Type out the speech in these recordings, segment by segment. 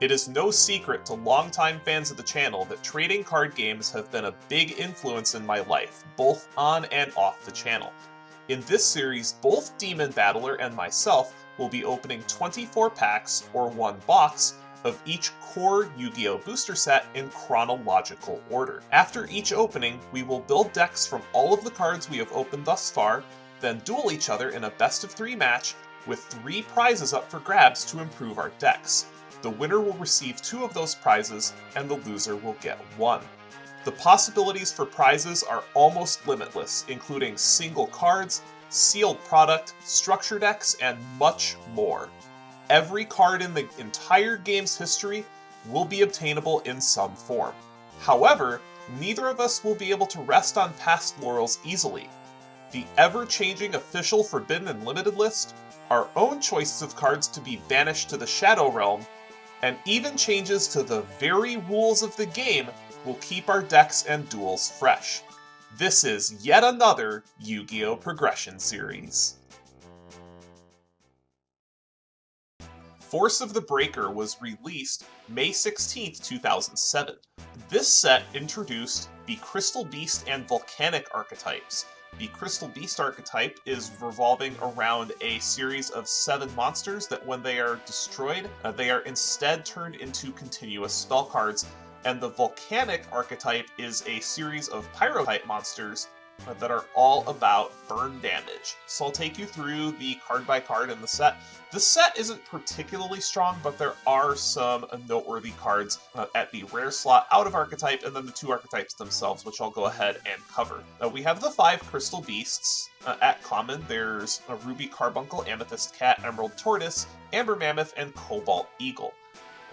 It is no secret to longtime fans of the channel that trading card games have been a big influence in my life, both on and off the channel. In this series, both DemonBattler and myself will be opening 24 packs, or one box, of each core Yu-Gi-Oh! Booster set in chronological order. After each opening, we will build decks from all of the cards we have opened thus far, then duel each other in a best-of-3 match with 3 prizes up for grabs to improve our decks. The winner will receive 2 of those prizes, and the loser will get 1. The possibilities for prizes are almost limitless, including single cards, sealed product, structure decks, and much more. Every card in the entire game's history will be obtainable in some form. However, neither of us will be able to rest on past laurels easily. The ever-changing official Forbidden and Limited list, our own choices of cards to be banished to the Shadow Realm, and even changes to the very rules of the game will keep our decks and duels fresh. This is yet another Yu-Gi-Oh! Progression series. Force of the Breaker was released May 16, 2007. This set introduced the Crystal Beast and Volcanic archetypes. The Crystal Beast archetype is revolving around a series of 7 monsters that when they are destroyed, they are instead turned into continuous spell cards, and the Volcanic archetype is a series of Pyro-type monsters that are all about burn damage. So I'll take you through the card by card in the set. This set isn't particularly strong, but there are some noteworthy cards at the rare slot out of archetype, and then the 2 archetypes themselves, which I'll go ahead and cover. We have the 5 Crystal Beasts. At common, there's a Ruby Carbuncle, Amethyst Cat, Emerald Tortoise, Amber Mammoth, and Cobalt Eagle.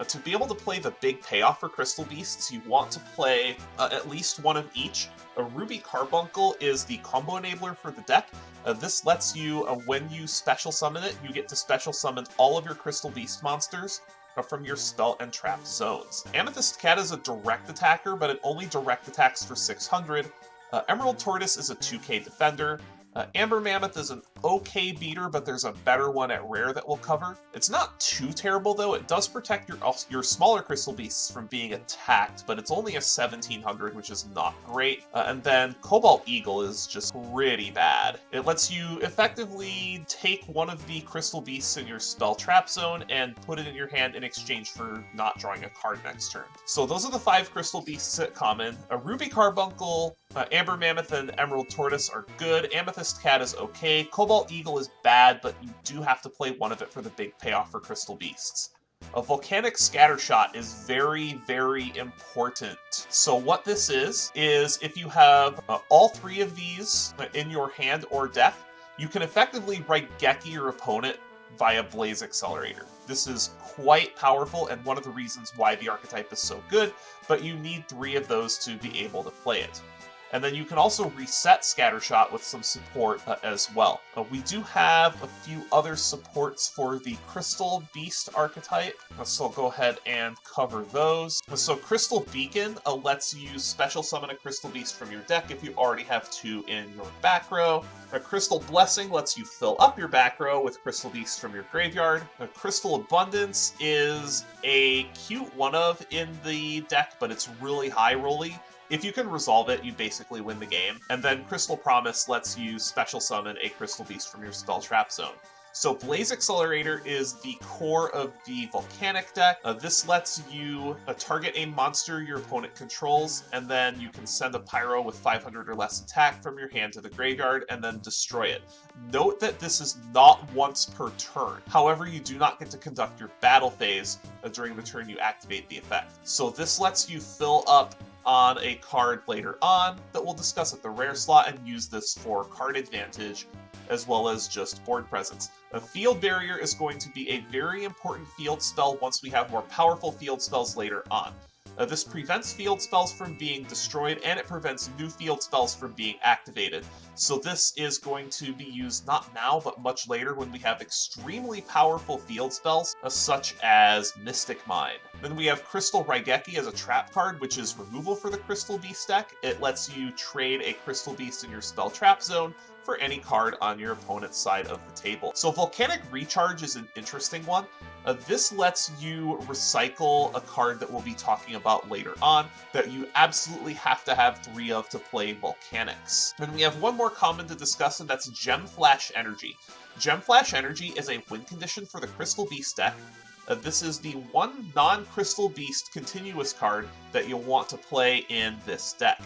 To be able to play the big payoff for Crystal Beasts, you want to play at least one of each. A Ruby Carbuncle is the combo enabler for the deck. This lets you, when you special summon it, you get to special summon all of your Crystal Beast monsters from your spell and trap zones. Amethyst Cat is a direct attacker, but it only direct attacks for 600. Emerald Tortoise is a 2k defender. Amber Mammoth is an okay beater, but there's a better one at rare that we'll cover. It's not too terrible, though. It does protect your smaller Crystal Beasts from being attacked, but it's only a 1700, which is not great. And then Cobalt Eagle is just pretty bad. It lets you effectively take one of the Crystal Beasts in your spell trap zone and put it in your hand in exchange for not drawing a card next turn. So those are the 5 Crystal Beasts at common. A Ruby Carbuncle, Amber Mammoth, and Emerald Tortoise are good. Amethyst Cat is okay. Cobalt Eagle is bad, but you do have to play one of it for the big payoff for Crystal Beasts. A Volcanic Scattershot is very, very important. So what this is if you have all 3 of these in your hand or deck, you can effectively Raigeki your opponent via Blaze Accelerator. This is quite powerful and one of the reasons why the archetype is so good, but you need 3 of those to be able to play it. And then you can also reset Scattershot with some support as well. We do have a few other supports for the Crystal Beast archetype, so I'll go ahead and cover those. So Crystal Beacon lets you special summon a Crystal Beast from your deck if you already have 2 in your back row. A Crystal Blessing lets you fill up your back row with Crystal Beasts from your graveyard. A Crystal Abundance is a cute one-of in the deck, but it's really high-rolly. If you can resolve it, you basically win the game. And then Crystal Promise lets you special summon a Crystal Beast from your spell trap zone. So Blaze Accelerator is the core of the Volcanic deck. This lets you target a monster your opponent controls, and then you can send a Pyro with 500 or less attack from your hand to the graveyard and then destroy it. Note that this is not once per turn. However, you do not get to conduct your battle phase during the turn you activate the effect. So this lets you fill up on a card later on that we'll discuss at the rare slot and use this for card advantage as well as just board presence. A Field Barrier is going to be a very important field spell once we have more powerful field spells later on. This prevents field spells from being destroyed, and it prevents new field spells from being activated. So this is going to be used not now, but much later when we have extremely powerful field spells, such as Mystic Mine. Then we have Crystal Raigeki as a trap card, which is removal for the Crystal Beast deck. It lets you trade a Crystal Beast in your spell trap zone for any card on your opponent's side of the table. So Volcanic Recharge is an interesting one. This lets you recycle a card that we'll be talking about later on that you absolutely have to have 3 of to play Volcanics. And we have one more common to discuss, and that's Gem Flash Energy. Gem Flash Energy is a win condition for the Crystal Beast deck. This is the one non-Crystal Beast continuous card that you'll want to play in this deck.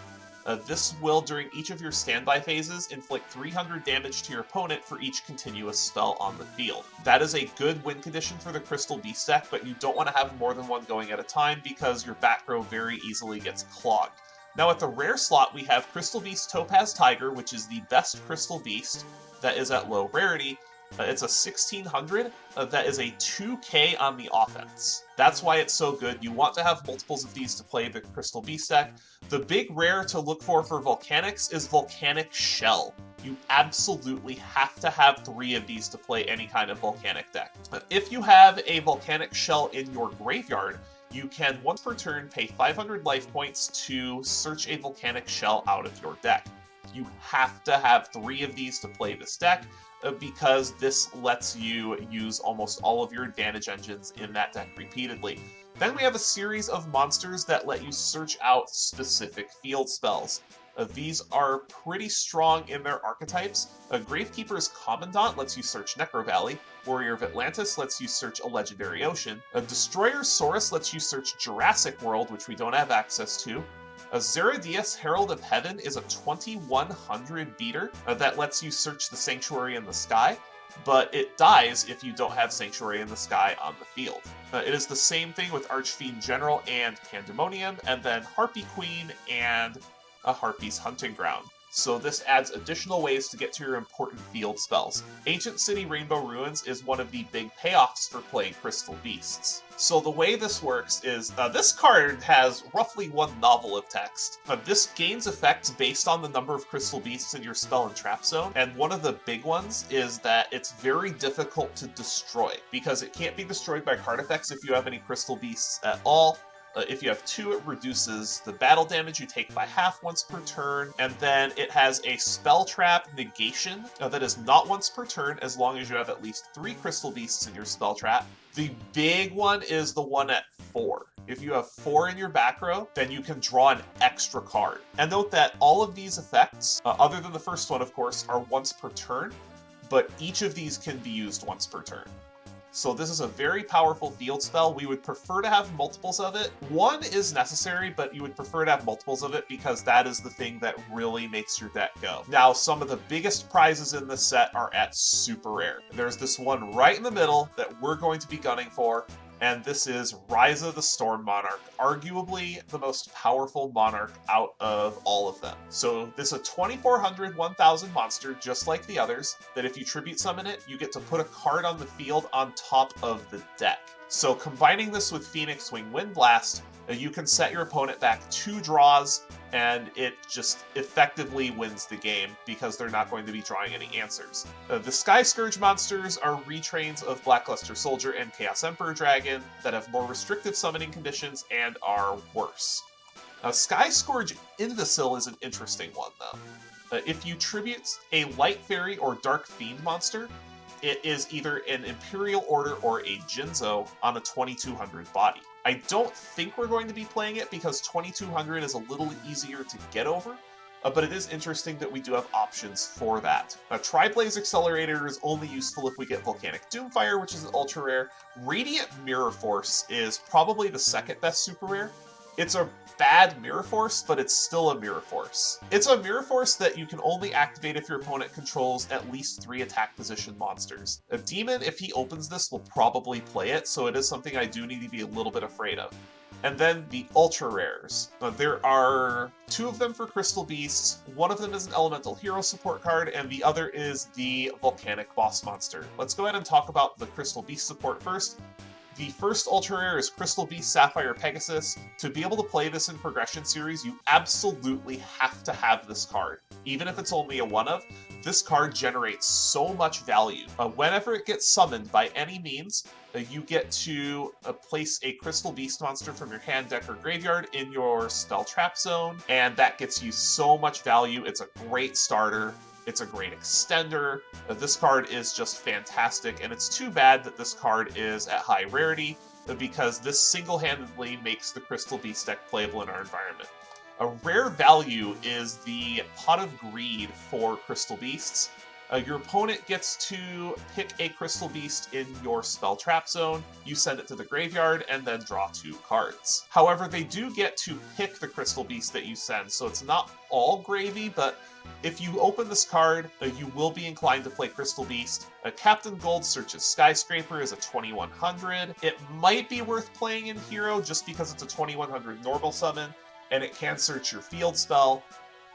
This will, during each of your standby phases, inflict 300 damage to your opponent for each continuous spell on the field. That is a good win condition for the Crystal Beast deck, but you don't want to have more than one going at a time because your back row very easily gets clogged. Now at the rare slot, we have Crystal Beast Topaz Tiger, which is the best Crystal Beast that is at low rarity. It's a 1600 that is a 2k on the offense. That's why it's so good. You want to have multiples of these to play the Crystal Beast deck. The big rare to look for Volcanics is Volcanic Shell. You absolutely have to have 3 of these to play any kind of Volcanic deck. If you have a Volcanic Shell in your graveyard, you can once per turn pay 500 life points to search a Volcanic Shell out of your deck. You have to have 3 of these to play this deck, because this lets you use almost all of your advantage engines in that deck repeatedly. Then we have a series of monsters that let you search out specific field spells. These are pretty strong in their archetypes. Gravekeeper's Commandant lets you search Necro Valley. Warrior of Atlantis lets you search a Legendary Ocean. Destroyer Saurus lets you search Jurassic World, which we don't have access to. Zeradius, Herald of Heaven is a 2100 beater that lets you search the Sanctuary in the sky, but it dies if you don't have Sanctuary in the sky on the field. It is the same thing with Archfiend General and Pandemonium, and then Harpy Queen and a Harpy's Hunting Ground. So this adds additional ways to get to your important field spells. Ancient City Rainbow Ruins is one of the big payoffs for playing Crystal Beasts. So the way this works is, this card has roughly 1 novel of text. This gains effects based on the number of Crystal Beasts in your spell and trap zone, and one of the big ones is that it's very difficult to destroy, because it can't be destroyed by card effects if you have any Crystal Beasts at all. If you have 2, it reduces the battle damage you take by half once per turn, and then it has a spell trap negation that is not once per turn as long as you have at least 3 Crystal Beasts in your spell trap. The big one is the one at 4. If you have 4 in your back row, then you can draw an extra card. And note that all of these effects, other than the first one of course, are once per turn, but each of these can be used once per turn. So this is a very powerful field spell. We would prefer to have multiples of it. 1 is necessary, but you would prefer to have multiples of it because that is the thing that really makes your deck go. Now, some of the biggest prizes in this set are at super rare. There's this one right in the middle that we're going to be gunning for, and this is Rise of the Storm Monarch, arguably the most powerful Monarch out of all of them. So this is a 2400 1000 monster, just like the others, that if you tribute summon it, you get to put a card on the field on top of the deck. So combining this with Phoenix Wing Windblast, you can set your opponent back 2 draws, and it just effectively wins the game because they're not going to be drawing any answers. The Sky Scourge Monsters are retrains of Blackluster Soldier and Chaos Emperor Dragon that have more restrictive summoning conditions and are worse. Sky Scourge Invisil is an interesting one, though. If you tribute a Light Fairy or Dark Fiend monster, it is either an Imperial Order or a Jinzo on a 2200 body. I don't think we're going to be playing it because 2200 is a little easier to get over, but it is interesting that we do have options for that. Tri-Blaze Accelerator is only useful if we get Volcanic Doomfire, which is an ultra rare. Radiant Mirror Force is probably the second best super rare. It's a bad Mirror Force, but it's still a Mirror Force. It's a Mirror Force that you can only activate if your opponent controls at least 3 attack position monsters. A Demon, if he opens this, will probably play it, so it is something I do need to be a little bit afraid of. And then the Ultra Rares. There are 2 of them for Crystal Beasts. One of them is an Elemental Hero support card, and the other is the Volcanic Boss Monster. Let's go ahead and talk about the Crystal Beast support first. The first Ultra Rare is Crystal Beast Sapphire Pegasus. To be able to play this in Progression Series, you absolutely have to have this card. Even if it's only a one-of, this card generates so much value. Whenever it gets summoned by any means, you get to place a Crystal Beast monster from your hand, deck, or graveyard in your spell trap zone, and that gets you so much value. It's a great starter. It's a great extender. This card is just fantastic, and it's too bad that this card is at high rarity, because this single-handedly makes the Crystal Beast deck playable in our environment. A rare value is the Pot of Greed for Crystal Beasts. Your opponent gets to pick a Crystal Beast in your spell trap zone, you send it to the graveyard, and then draw 2 cards. However, they do get to pick the Crystal Beast that you send, so it's not all gravy, but if you open this card, you will be inclined to play Crystal Beast. Captain Gold searches Skyscraper is a 2100. It might be worth playing in Hero just because it's a 2100 normal summon, and it can search your field spell,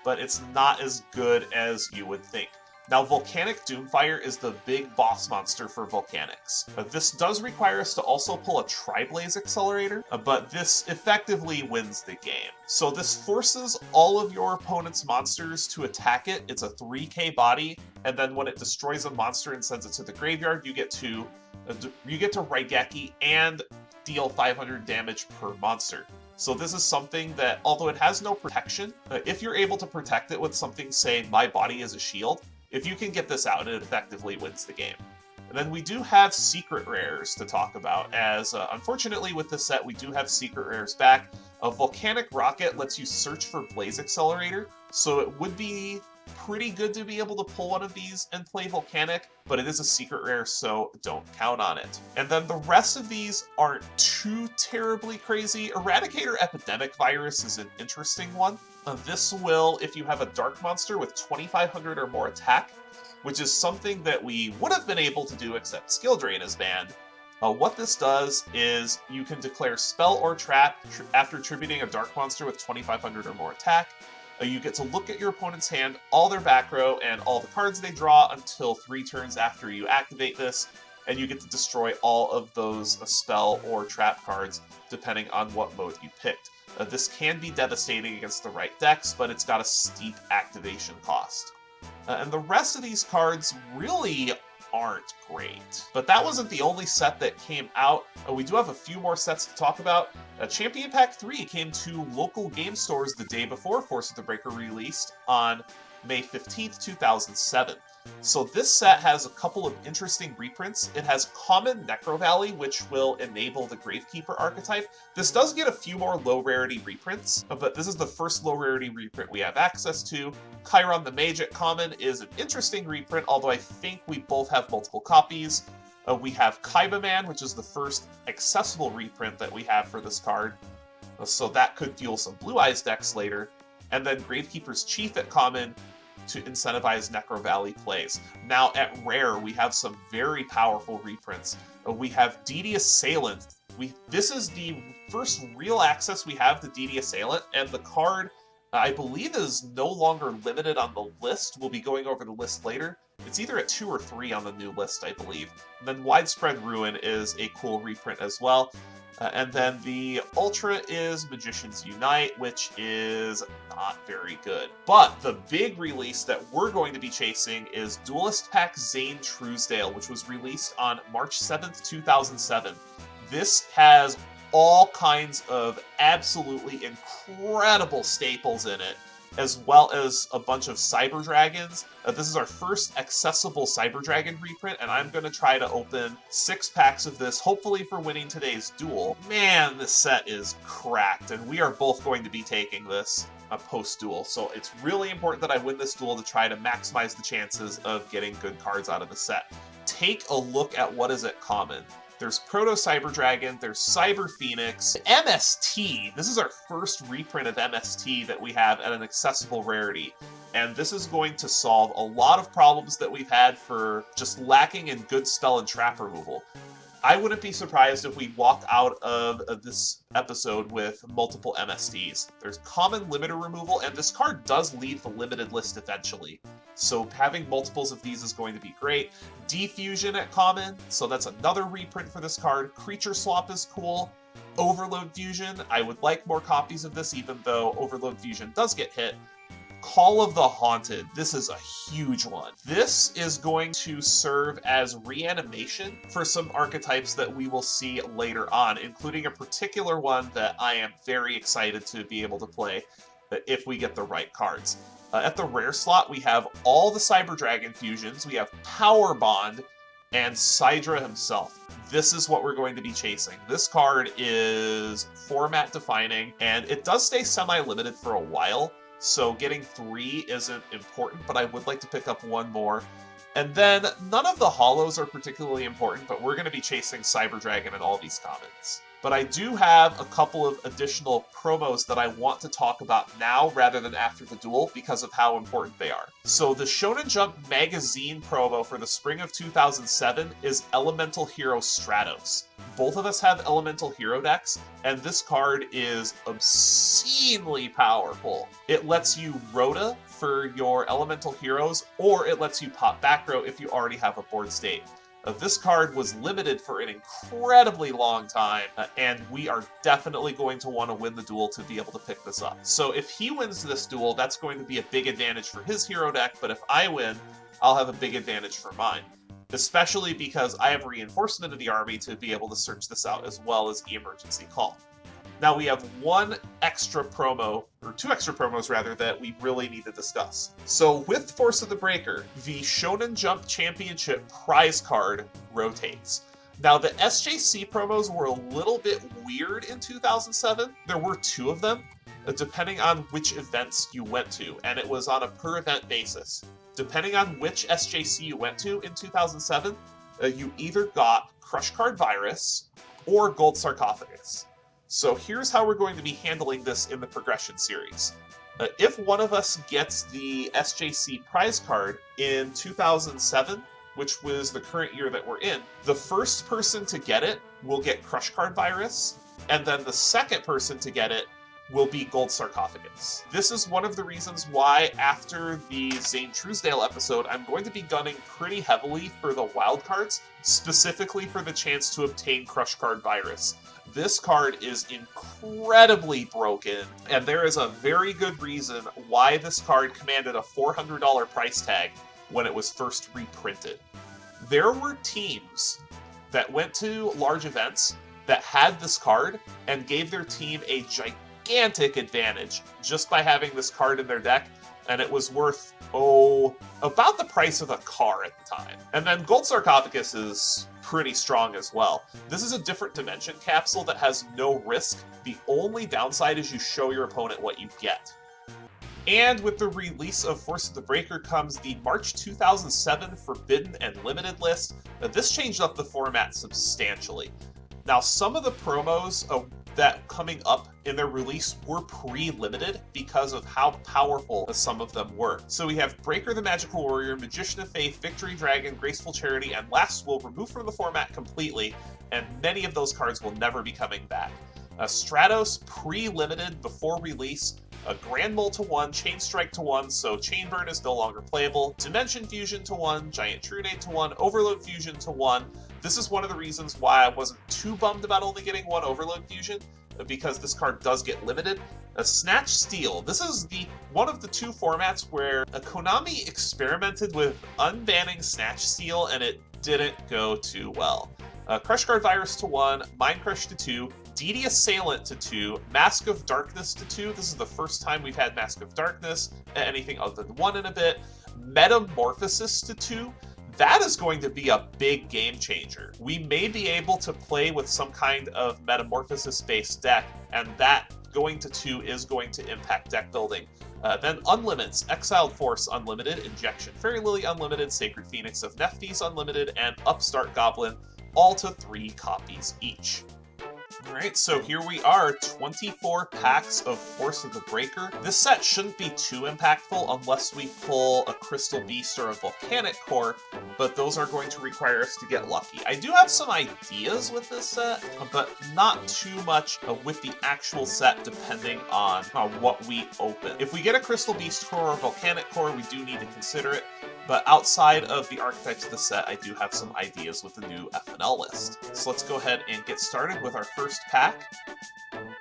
but it's not as good as you would think. Now, Volcanic Doomfire is the big boss monster for Volcanics. This does require us to also pull a Tri-Blaze Accelerator, but this effectively wins the game. So this forces all of your opponent's monsters to attack it. It's a 3k body, and then when it destroys a monster and sends it to the graveyard, you get to Raigeki and deal 500 damage per monster. So this is something that, although it has no protection, if you're able to protect it with something, say, My Body is a Shield, if you can get this out, it effectively wins the game. And then we do have secret rares to talk about, as unfortunately with this set we do have secret rares back. A Volcanic Rocket lets you search for Blaze Accelerator, so it would be pretty good to be able to pull one of these and play Volcanic, but it is a secret rare, so don't count on it. And then the rest of these aren't too terribly crazy. Eradicator Epidemic Virus is an interesting one. This will, if you have a Dark Monster with 2500 or more attack, which is something that we would have been able to do except Skill Drain is banned. What this does is you can declare spell or trap after attributing a Dark Monster with 2500 or more attack. You get to look at your opponent's hand, all their back row, and all the cards they draw until 3 turns after you activate this, and you get to destroy all of those spell or trap cards depending on what mode you picked. This can be devastating against the right decks, but it's got a steep activation cost. And the rest of these cards really aren't great. But that wasn't the only set that came out. We do have a few more sets to talk about. Champion Pack 3 came to local game stores the day before Force of the Breaker released on May 15th, 2007. So this set has a couple of interesting reprints. It has Common Necro Valley, which will enable the Gravekeeper archetype. This does get a few more low rarity reprints, but this is the first low rarity reprint we have access to. Chiron the Mage at Common is an interesting reprint, although I think we both have multiple copies. We have Kaiba Man, which is the first accessible reprint that we have for this card. So that could fuel some Blue Eyes decks later. And then Gravekeeper's Chief at Common to incentivize Necro Valley plays. Now at Rare, we have some very powerful reprints. We have DD Assailant. This is the first real access we have to DD Assailant, and the card, I believe, is no longer limited on the list. We'll be going over the list later. It's either at 2 or 3 on the new list, I believe. And then Widespread Ruin is a cool reprint as well. And then the Ultra is Magicians Unite, which is not very good. But the big release that we're going to be chasing is Duelist Pack Zane Truesdale, which was released on March 7th, 2007. This has all kinds of absolutely incredible staples in it, as well as a bunch of Cyber Dragons. This is our first accessible Cyber Dragon reprint, and I'm going to try to open 6 packs of this, hopefully for winning today's duel. Man, this set is cracked, and we are both going to be taking this post-duel, so it's really important that I win this duel to try to maximize the chances of getting good cards out of the set. Take a look at what is at Common. There's Proto Cyber Dragon, there's Cyber Phoenix, MST. This is our first reprint of MST that we have at an accessible rarity. And this is going to solve a lot of problems that we've had for just lacking in good spell and trap removal. I wouldn't be surprised if we walk out of this episode with multiple MSTs. There's common limiter removal, and this card does leave the limited list eventually. So having multiples of these is going to be great. Defusion at Common, so that's another reprint for this card. Creature Swap is cool. Overload Fusion, I would like more copies of this, even though Overload Fusion does get hit. Call of the Haunted, this is a huge one. This is going to serve as reanimation for some archetypes that we will see later on, including a particular one that I am very excited to be able to play. if we get the right cards. At the rare slot, we have all the Cyber Dragon fusions, we have Power Bond, and Sidra himself. This is what we're going to be chasing. This card is format defining, and it does stay semi-limited for a while, so getting 3 isn't important, but I would like to pick up 1 more. And then, none of the holos are particularly important, but we're going to be chasing Cyber Dragon and all these commons. But I do have a couple of additional promos that I want to talk about now rather than after the duel because of how important they are. So the Shonen Jump magazine promo for the spring of 2007 is Elemental Hero Stratos. Both of us have Elemental Hero decks, and this card is obscenely powerful. It lets you Rota for your Elemental Heroes, or it lets you pop back row if you already have a board state. This card was limited for an incredibly long time, and we are definitely going to want to win the duel to be able to pick this up. So if he wins this duel, that's going to be a big advantage for his hero deck, but if I win, I'll have a big advantage for mine. Especially because I have reinforcement of the army to be able to search this out as well as the emergency call. Now we have 1 extra promo, or 2 extra promos rather, that we really need to discuss. So with Force of the Breaker, the Shonen Jump Championship prize card rotates. Now the SJC promos were a little bit weird in 2007. There were 2 of them, depending on which events you went to, and it was on a per event basis. Depending on which SJC you went to in 2007, you either got Crush Card Virus or Gold Sarcophagus. So here's how we're going to be handling this in the progression series. If one of us gets the SJC prize card in 2007, which was the current year that we're in, the first person to get it will get Crush Card Virus, and then the second person to get it will be Gold Sarcophagus. This is one of the reasons why after the Zane Truesdale episode, I'm going to be gunning pretty heavily for the wild cards, specifically for the chance to obtain Crush Card Virus. This card is incredibly broken, and there is a very good reason why this card commanded a $400 price tag when it was first reprinted. There were teams that went to large events that had this card and gave their team a gigantic advantage just by having this card in their deck, and it was worth, about the price of a car at the time. And then Gold Sarcophagus is pretty strong as well. This is a different dimension capsule that has no risk. The only downside is you show your opponent what you get. And with the release of Force of the Breaker comes the March 2007 Forbidden and Limited list. Now, this changed up the format substantially. Now, some of the promos that coming up in their release were pre-limited because of how powerful some of them were. So we have Breaker the Magical Warrior, Magician of Faith, Victory Dragon, Graceful Charity, and Last Will removed from the format completely, and many of those cards will never be coming back. Stratos pre-limited before release, a Grand Mole to 1, Chain Strike to 1, so Chain Burn is no longer playable, Dimension Fusion to 1, Giant Trunade to 1, Overload Fusion to 1. This is one of the reasons why I wasn't too bummed about only getting 1 Overload Fusion, because this card does get limited. Snatch Steel. This is one of the 2 formats where Konami experimented with unbanning Snatch Steel, and it didn't go too well. Crush Guard Virus to 1, Mind Crush to 2, DD Assailant to 2, Mask of Darkness to 2. This is the first time we've had Mask of Darkness, anything other than 1 in a bit. Metamorphosis to 2. That is going to be a big game changer. We may be able to play with some kind of Metamorphosis-based deck, and that going to 2 is going to impact deck building. Then Unlimits, Exiled Force Unlimited, Injection Fairy Lily Unlimited, Sacred Phoenix of Nephthys Unlimited, and Upstart Goblin, all to 3 copies each. Alright, so here we are, 24 packs of Force of the Breaker. This set shouldn't be too impactful unless we pull a Crystal Beast or a Volcanic Core, but those are going to require us to get lucky. I do have some ideas with this set, but not too much with the actual set depending on what we open. If we get a Crystal Beast Core or Volcanic Core, we do need to consider it. But outside of the archetypes of the set, I do have some ideas with the new FNL list. So let's go ahead and get started with our first pack.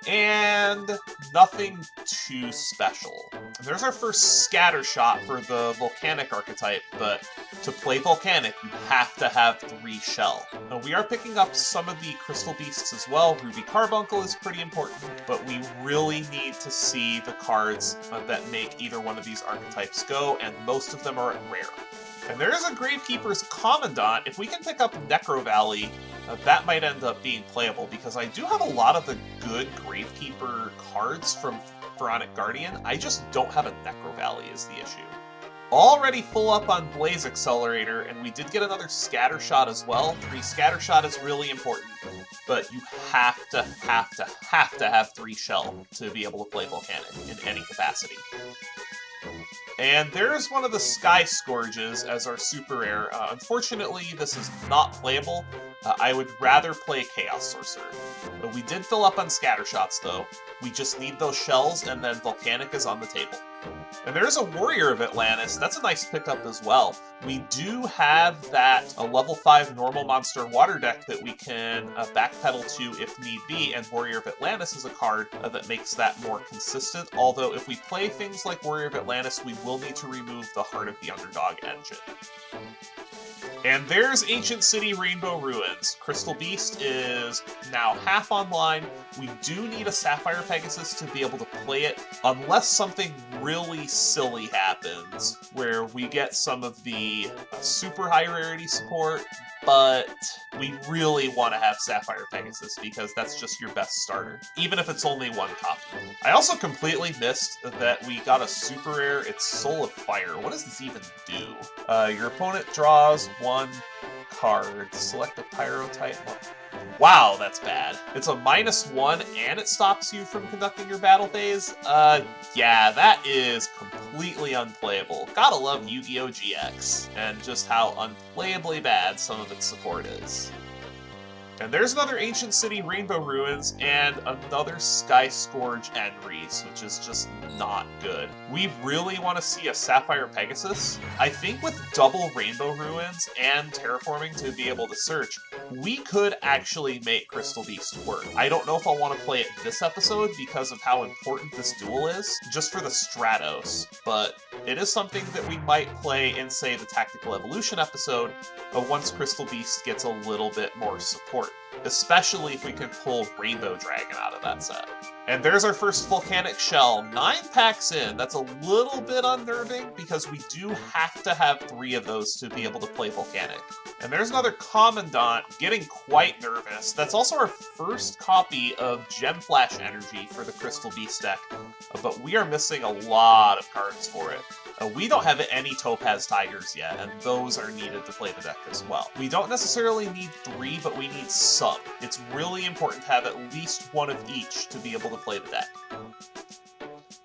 and nothing too special. There's our first scatter shot for the Volcanic archetype, but to play Volcanic, you have to have 3 shell. Now, we are picking up some of the Crystal Beasts as well. Ruby Carbuncle is pretty important, but we really need to see the cards that make either one of these archetypes go, and most of them are at rare. And there is a Gravekeeper's Commandant. If we can pick up Necro Valley, that might end up being playable, because I do have a lot of the good Gravekeeper cards from Pharaonic Guardian. I just don't have a Necro Valley is the issue. Already full up on Blaze Accelerator, and we did get another Scatter Shot as well. 3 Scatter Shot is really important, but you have to have 3 shell to be able to play Volcanic in any capacity. And there's one of the Sky Scourges as our super rare. Unfortunately, this is not playable. I would rather play Chaos Sorcerer. But we did fill up on Scatter Shots, though. We just need those shells, and then Volcanic is on the table. And there's a Warrior of Atlantis. That's a nice pickup as well. We do have that level 5 normal monster water deck that we can backpedal to if need be, and Warrior of Atlantis is a card that makes that more consistent, although if we play things like Warrior of Atlantis, we will need to remove the Heart of the Underdog engine. And there's Ancient City Rainbow Ruins. Crystal Beast is now half online. We do need a Sapphire Pegasus to be able to play it, unless something really silly happens, where we get some of the super high rarity support, but we really want to have Sapphire Pegasus because that's just your best starter, even if it's only 1 copy. I also completely missed that we got a super rare. It's Soul of Fire. What does this even do? Your opponent draws 1 card. Select a pyro type. Wow, that's bad. It's a -1 and it stops you from conducting your battle phase? Yeah, that is completely unplayable. Gotta love Yu-Gi-Oh! GX, and just how unplayably bad some of its support is. And there's another Ancient City Rainbow Ruins and another Sky Scourge Enries, which is just not good. We really want to see a Sapphire Pegasus. I think with double Rainbow Ruins and Terraforming to be able to search, we could actually make Crystal Beast work. I don't know if I'll want to play it this episode because of how important this duel is, just for the Stratos, but it is something that we might play in, say, the Tactical Evolution episode, once Crystal Beast gets a little bit more support, especially if we can pull Rainbow Dragon out of that set. And there's our first Volcanic Shell. 9 packs in. That's a little bit unnerving because we do have to have 3 of those to be able to play Volcanic. And there's another Commandant, getting quite nervous. That's also our first copy of Gem Flash Energy for the Crystal Beast deck, but we are missing a lot of cards for it. We don't have any Topaz Tigers yet, and those are needed to play the deck as well. We don't necessarily need 3, but we need some. It's really important to have at least 1 of each to be able to play the deck.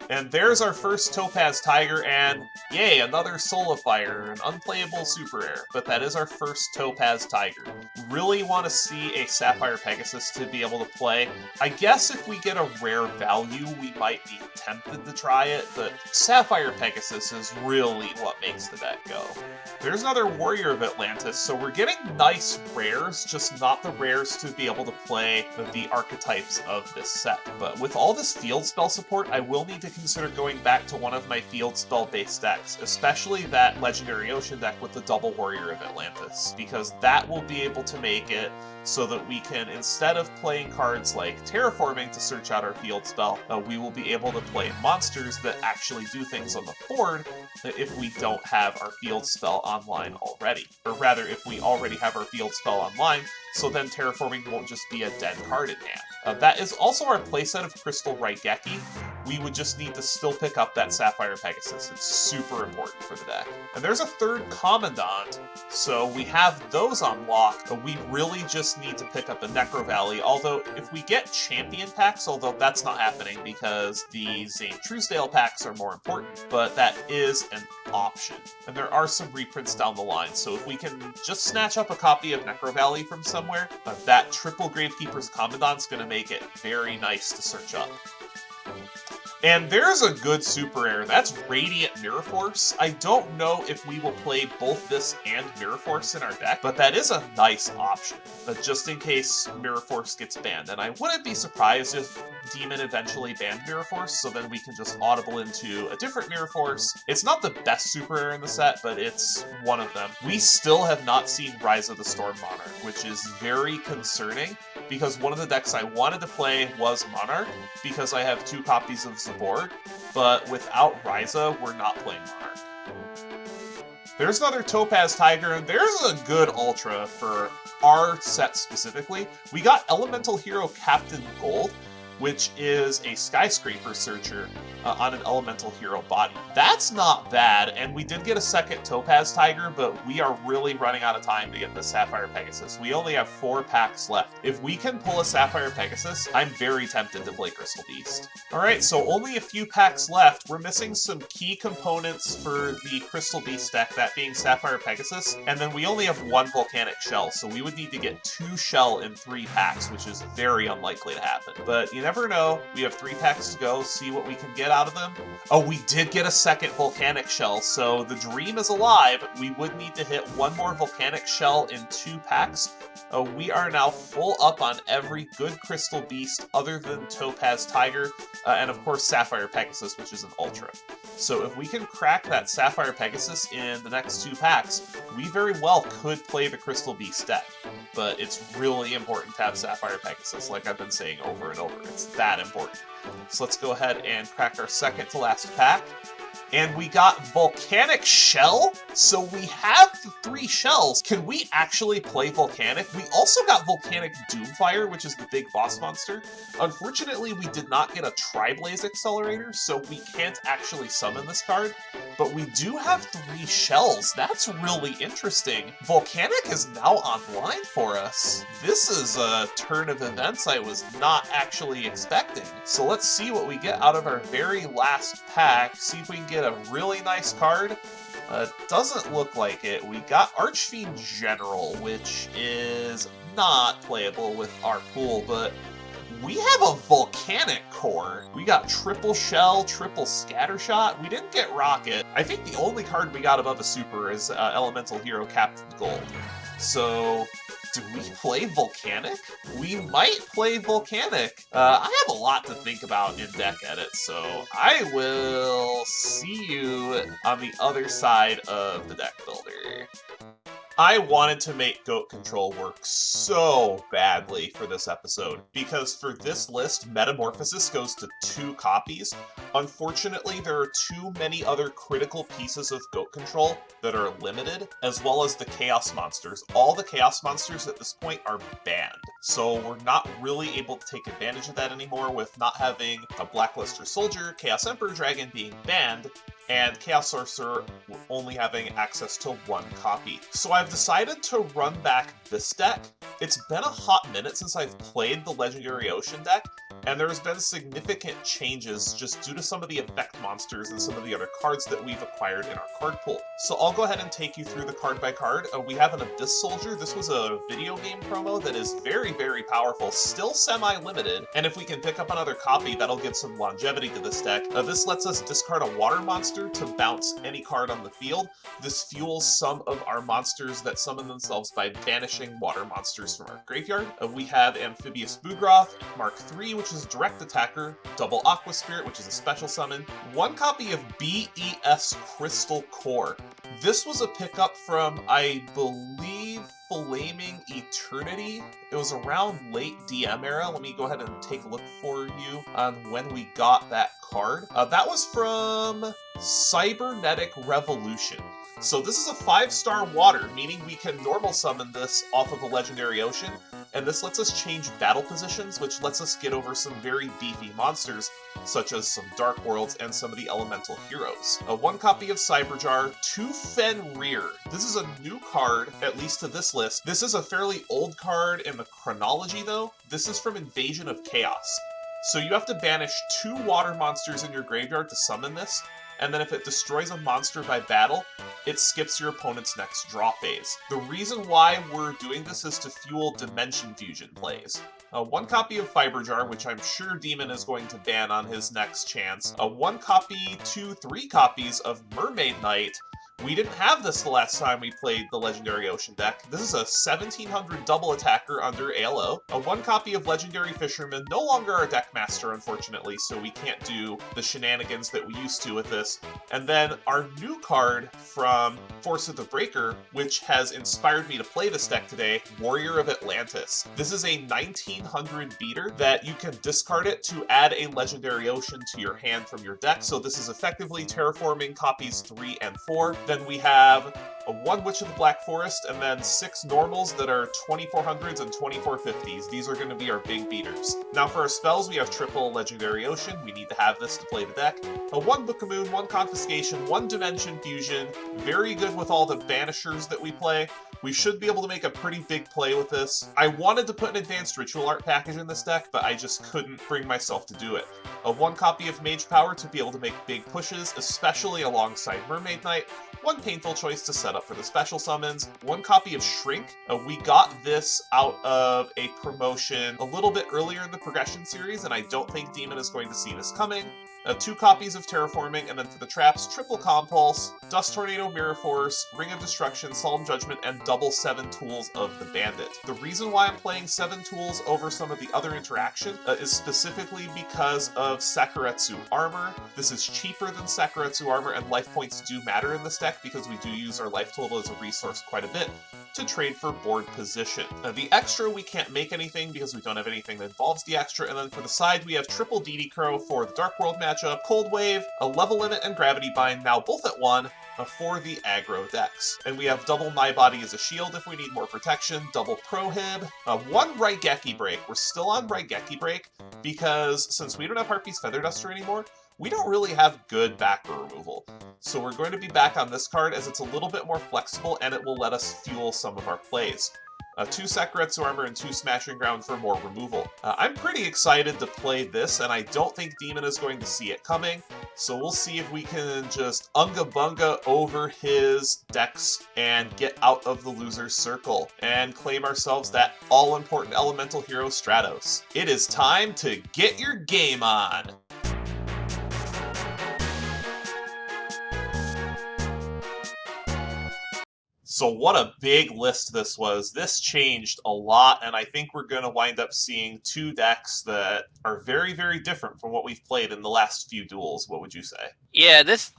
And there's our first Topaz Tiger, and yay, another Soul of Fire, an unplayable super rare, but that is our first Topaz Tiger. Really want to see a Sapphire Pegasus to be able to play. I guess if we get a rare value, we might be tempted to try it, but Sapphire Pegasus is really what makes the deck go. There's another Warrior of Atlantis, so we're getting nice rares, just not the rares to be able to play the archetypes of this set. But with all this field spell support, I will need to consider going back to one of my field spell based decks, especially that Legendary Ocean deck with the double Warrior of Atlantis, because that will be able to make it so that we can, instead of playing cards like Terraforming to search out our field spell, we will be able to play monsters that actually do things on the board if we don't have our field spell online already. Or rather, if we already have our field spell online, so then Terraforming won't just be a dead card in hand. That is also our playset of Crystal Raigeki. We would just need to still pick up that Sapphire Pegasus. It's super important for the deck. And there's a third Commandant, so we have those on lock. We really just need to pick up the Necro Valley, although if we get Champion packs, although that's not happening because the Zane Truesdale packs are more important, but that is an option. And there are some reprints down the line, so if we can just snatch up a copy of Necro Valley from somewhere, that triple Gravekeeper's Commandant's going to make it very nice to search up. And there's a good super rare. That's Radiant Mirror Force. I don't know if we will play both this and Mirror Force in our deck, but that is a nice option, just in case Mirror Force gets banned. And I wouldn't be surprised if Demon eventually banned Mirror Force, so then we can just audible into a different Mirror Force. It's not the best super rare in the set, but it's one of them. We still have not seen Rise of the Storm Monarch, which is very concerning, because one of the decks I wanted to play was Monarch, because I have 2 copies of Zaborg, but without Ryza, we're not playing Monarch. There's another Topaz Tiger, and there's a good Ultra for our set specifically. We got Elemental Hero Captain Gold, which is a Skyscraper Searcher on an Elemental Hero body. That's not bad, and we did get a second Topaz Tiger, but we are really running out of time to get the Sapphire Pegasus. We only have 4 packs left. If we can pull a Sapphire Pegasus, I'm very tempted to play Crystal Beast. Alright, so only a few packs left. We're missing some key components for the Crystal Beast deck, that being Sapphire Pegasus, and then we only have 1 Volcanic Shell, so we would need to get 2 Shell in 3 packs, which is very unlikely to happen. But you never know. We have 3 packs to go, see what we can get out of them. Oh, we did get a second Volcanic Shell, so the dream is alive. We would need to hit 1 more Volcanic Shell in 2 packs. We are now full up on every good Crystal Beast other than Topaz Tiger, and of course Sapphire Pegasus, which is an Ultra. So if we can crack that Sapphire Pegasus in the next 2 packs, we very well could play the Crystal Beast deck. But it's really important to have Sapphire Pegasus, like I've been saying over and over. It's that important. So let's go ahead and crack our second to last pack. And we got Volcanic Shell, so we have the 3 shells. Can we actually play Volcanic? We also got Volcanic Doomfire, which is the big boss monster. Unfortunately, we did not get a Tri-Blaze Accelerator, so we can't actually summon this card. But we do have 3 shells. That's really interesting. Volcanic is now online for us. This is a turn of events I was not actually expecting. So let's see what we get out of our very last pack. See if we can get a really nice card. Doesn't look like it. We got Archfiend General, which is not playable with our pool, but we have a Volcanic Core. We got triple Shell, triple Scattershot. We didn't get Rocket. I think the only card we got above a super is Elemental Hero Captain Gold. So do we play Volcanic? We might play Volcanic. I have a lot to think about in deck edit, so I will see you on the other side of the deck builder. I wanted to make Goat Control work so badly for this episode, because for this list, Metamorphosis goes to 2 copies. Unfortunately, there are too many other critical pieces of Goat Control that are limited, as well as the Chaos Monsters. All the Chaos Monsters at this point are banned, so we're not really able to take advantage of that anymore with not having a Blackluster Soldier, Chaos Emperor Dragon being banned, and Chaos Sorcerer only having access to 1 copy. So I've decided to run back this deck. It's been a hot minute since I've played the Legendary Ocean deck, and there's been significant changes just due to some of the effect monsters and some of the other cards that we've acquired in our card pool. So I'll go ahead and take you through the card by card. We have an Abyss Soldier. This was a video game promo that is very, very powerful, still semi-limited, and if we can pick up another copy, that'll give some longevity to this deck. This lets us discard a water monster to bounce any card on the field. This fuels some of our monsters that summon themselves by banishing water monsters from our graveyard. We have Amphibious Boogroth, Mark III, which is a direct attacker, double Aqua Spirit, which is a special summon, 1 copy of BES Crystal Core. This was a pickup from, I believe, Flaming Eternity. It was around late DM era. Let me go ahead and take a look for you on when we got that card. That was from Cybernetic Revolution. So this is a 5-star water, meaning we can normal summon this off of a Legendary Ocean, and this lets us change battle positions, which lets us get over some very beefy monsters, such as some Dark Worlds and some of the Elemental Heroes. 1 copy of Cyberjar, 2 Fenrir. This is a new card, at least to this list. This is a fairly old card in the chronology, though. This is from Invasion of Chaos. So you have to banish 2 water monsters in your graveyard to summon this, and then if it destroys a monster by battle, it skips your opponent's next draw phase. The reason why we're doing this is to fuel Dimension Fusion plays. 1 copy of Fiber Jar, which I'm sure Demon is going to ban on his next chance. 1 copy to 3 copies of Mermaid Knight. We didn't have this the last time we played the Legendary Ocean deck. This is a 1700 double attacker under ALO. 1 copy of Legendary Fisherman, no longer our deck master, unfortunately, so we can't do the shenanigans that we used to with this. And then our new card from Force of the Breaker, which has inspired me to play this deck today, Warrior of Atlantis. This is a 1900 beater that you can discard it to add a Legendary Ocean to your hand from your deck, so this is effectively terraforming copies 3 and 4. Then we have a 1 Witch of the Black Forest, and then 6 normals that are 2400s and 2450s. These are going to be our big beaters. Now for our spells, we have triple Legendary Ocean. We need to have this to play the deck. A 1 Book of Moon, 1 Confiscation, 1 Dimension Fusion. Very good with all the banishers that we play. We should be able to make a pretty big play with this. I wanted to put an Advanced Ritual Art package in this deck, but I just couldn't bring myself to do it. A 1 copy of Mage Power to be able to make big pushes, especially alongside Mermaid Knight. 1 Painful Choice to set up for the special summons. 1 copy of Shrink. We got this out of a promotion a little bit earlier in the Progression series, and I don't think Demon is going to see this coming. 2 copies of Terraforming, and then for the traps, Triple Compulse, Dust Tornado, Mirror Force, Ring of Destruction, Solemn Judgment, and double 7 tools of the Bandit. The reason why I'm playing 7 tools over some of the other interaction is specifically because of Sakuretsu Armor. This is cheaper than Sakuretsu Armor, and life points do matter in this deck because we do use our life total as a resource quite a bit to trade for board position. The extra, we can't make anything because we don't have anything that involves the extra, and then for the side, we have triple DD Crow for the Dark World matchup, Cold Wave, a Level Limit, and Gravity Bind, now both at 1, for the aggro decks. And we have double My Body as a shield if we need more protection, double Prohib, 1 Raigeki Break. We're still on Raigeki Break because since we don't have Harpy's Feather Duster anymore, we don't really have good backer removal. So we're going to be back on this card as it's a little bit more flexible and it will let us fuel some of our plays. 2 Sakuretsu Armor and 2 Smashing Ground for more removal. I'm pretty excited to play this, and I don't think Demon is going to see it coming, so we'll see if we can just Unga Bunga over his decks and get out of the loser's circle and claim ourselves that all-important elemental hero Stratos. It is time to get your game on! So what a big list this was. This changed a lot, and I think we're going to wind up seeing 2 decks that are very, very different from what we've played in the last few duels. What would you say? Yeah, this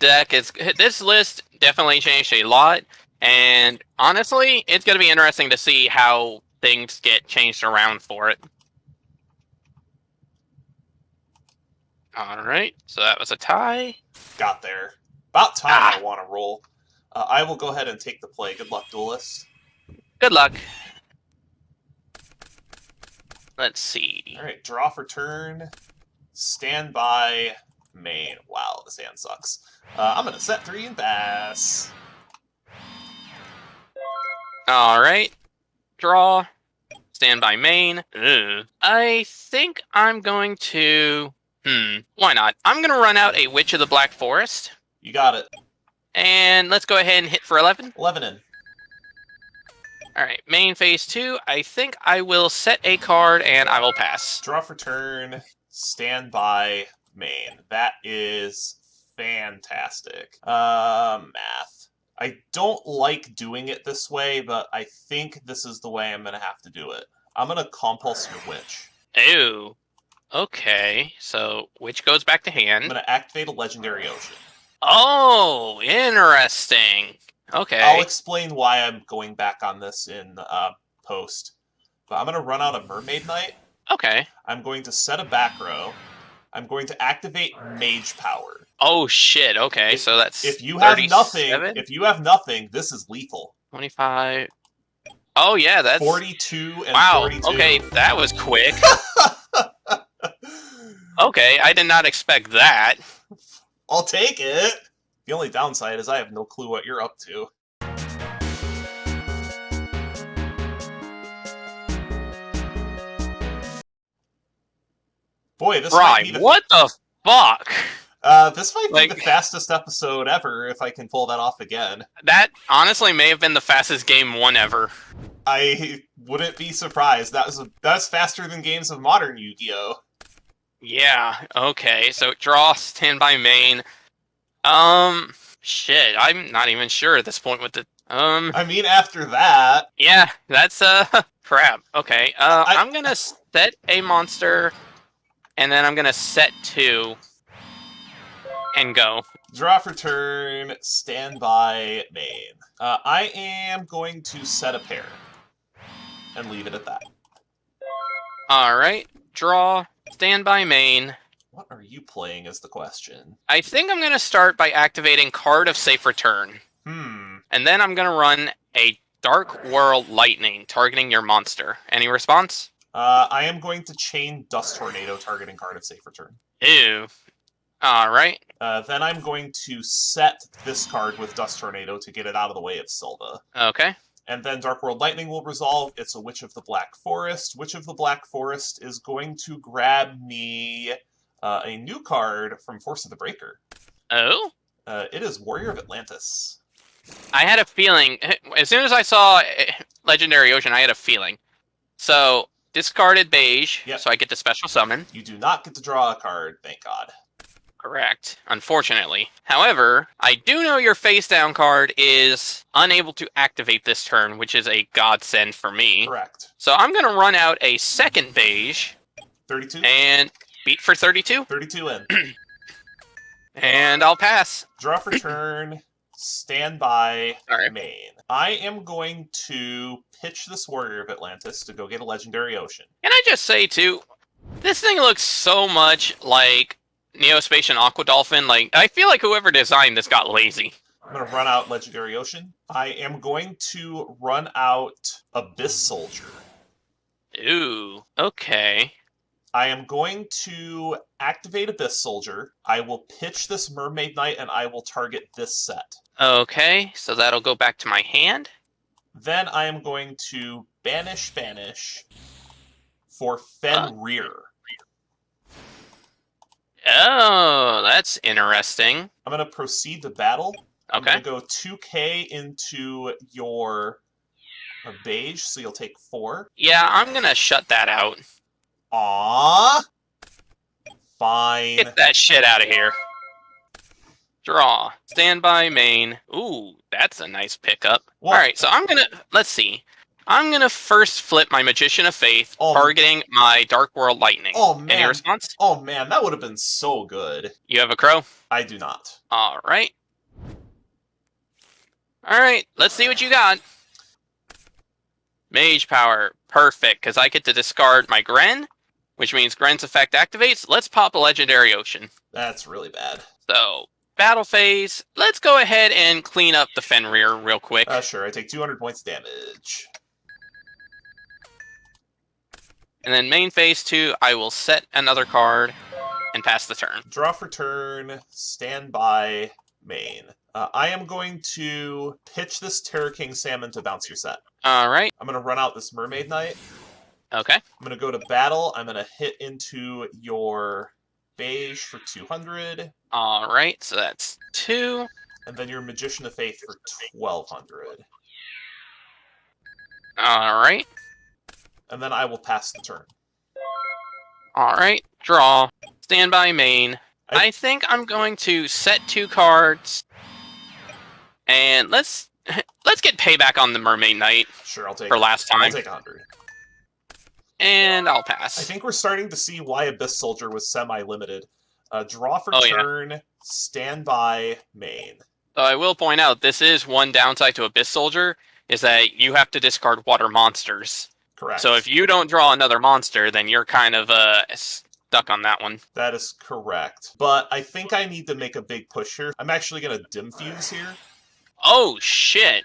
list definitely changed a lot, and honestly, it's going to be interesting to see how things get changed around for it. Alright, so that was a tie. Got there. About time I want to roll. I will go ahead and take the play. Good luck, duelist. Good luck. Let's see. Alright, draw for turn. Stand by. Main. Wow, this hand sucks. I'm going to set 3 and pass. Alright. Draw. Stand by main. Ugh. I think I'm going to... why not? I'm going to run out a Witch of the Black Forest. You got it. And let's go ahead and hit for 11. 11 in. Alright, main phase 2. I think I will set a card and I will pass. Draw for turn. Stand by. Main. That is fantastic. Math. I don't like doing it this way, but I think this is the way I'm going to have to do it. I'm going to compulse your Witch. Ew. Okay, so Witch goes back to hand. I'm going to activate a Legendary Ocean. Oh, interesting. Okay. I'll explain why I'm going back on this in post. But I'm going to run out a Mermaid Knight. Okay. I'm going to set a back row. I'm going to activate Mage Power. Oh shit. Okay, so that's if you have 37? nothing. If you have nothing, this is lethal. 25. Oh yeah, that's 42 and wow. 42. Okay, that was quick. Okay, I did not expect that. I'll take it. The only downside is I have no clue what you're up to. Boy, this might Right, be the what the fuck? this might be the fastest episode ever if I can pull that off again. That honestly may have been the fastest game one ever. I wouldn't be surprised. That's faster than games of modern Yu-Gi-Oh. Yeah, okay, so draw, stand by main. Shit, I'm not even sure at this point with the, I mean, after that... Yeah, that's, crap. Okay, I'm gonna set a monster, and then I'm gonna set 2, and go. Draw for turn, stand by main. I am going to set a pair, and leave it at that. Alright, draw, stand by main. What are you playing is the question. I think I'm gonna start by activating Card of Safe Return. And then I'm gonna run a Dark Whirl Lightning, targeting your monster. Any response? I am going to chain Dust Tornado, targeting Card of Safe Return. Ew. Alright. Then I'm going to set this card with Dust Tornado to get it out of the way of Silva. Okay. And then Dark World Lightning will resolve. It's a Witch of the Black Forest. Witch of the Black Forest is going to grab me a new card from Force of the Breaker. Oh? It is Warrior of Atlantis. I had a feeling. As soon as I saw Legendary Ocean, I had a feeling. So, discarded beige, Yep. so I get the special summon. You do not get to draw a card, thank God. Correct, unfortunately. However, I do know your face down card is unable to activate this turn, which is a godsend for me. Correct. So I'm going to run out a second beige. 32? And beat for 32. 32 in. And I'll pass. Draw for turn, stand by, Alright. main. I am going to pitch this Warrior of Atlantis to go get a Legendary Ocean. Can I just say, too, this thing looks so much like Neospace and Aqua Dolphin. Like, I feel like whoever designed this got lazy. I'm going to run out Legendary Ocean. I am going to run out Abyss Soldier. Ooh, okay. I am going to activate Abyss Soldier. I will pitch this Mermaid Knight, and I will target this set. Okay, so that'll go back to my hand. Then I am going to banish for Fenrir. Oh, that's interesting. I'm going to proceed to battle. Okay. I'm going to go 2k into your beige, so you'll take 4. Yeah, I'm gonna shut that out. Aww. Fine. Get that shit out of here. Draw. Stand by main. Ooh, that's a nice pickup. What? Alright, so I'm gonna... Let's see. I'm gonna first flip my Magician of Faith, targeting my Dark World Lightning. Oh, man. Any response? Oh, man, that would have been so good. You have a crow? I do not. Alright. Alright, let's see what you got. Mage Power. Perfect, because I get to discard my Gren, which means Gren's effect activates. Let's pop a Legendary Ocean. That's really bad. So, battle phase. Let's go ahead and clean up the Fenrir real quick. Sure, I take 200 points damage. And then main phase 2, I will set another card and pass the turn. Draw for turn, stand by, main. I am going to pitch this Terror King Salmon to bounce your set. Alright. I'm going to run out this Mermaid Knight. Okay. I'm going to go to battle. I'm going to hit into your beige for 200. Alright, so that's 2. And then your Magician of Faith for 1200. Alright. And then I will pass the turn. Alright, draw. Stand by main. I think I'm going to set 2 cards. And let's get payback on the Mermaid Knight. Sure, I'll take for last time. I'll take 100. And I'll pass. I think we're starting to see why Abyss Soldier was semi-limited. Draw for turn, stand by, main. So I will point out, this is one downside to Abyss Soldier, is that you have to discard water monsters. Correct. So if you don't draw another monster, then you're kind of stuck on that one. That is correct. But I think I need to make a big push here. I'm actually going to Dim Fuse here. Oh, shit.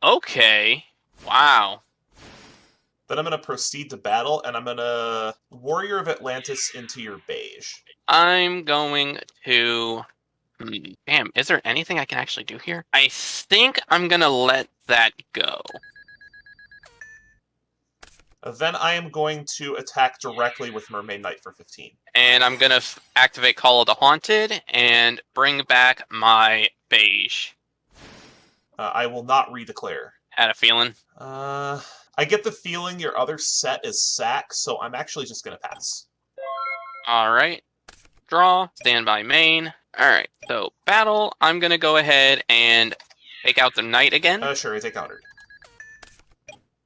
Okay. Wow. Then I'm going to proceed to battle, and I'm going to Warrior of Atlantis into your beige. I'm going to... Damn, is there anything I can actually do here? I think I'm going to let that go. Then I am going to attack directly with Mermaid Knight for 15. And I'm gonna activate Call of the Haunted and bring back my beige. I will not redeclare. Had a feeling. I get the feeling your other set is sack, so I'm actually just gonna pass. Alright. Draw. Stand by main. Alright, so battle. I'm gonna go ahead and take out the knight again. Sure, I take countered.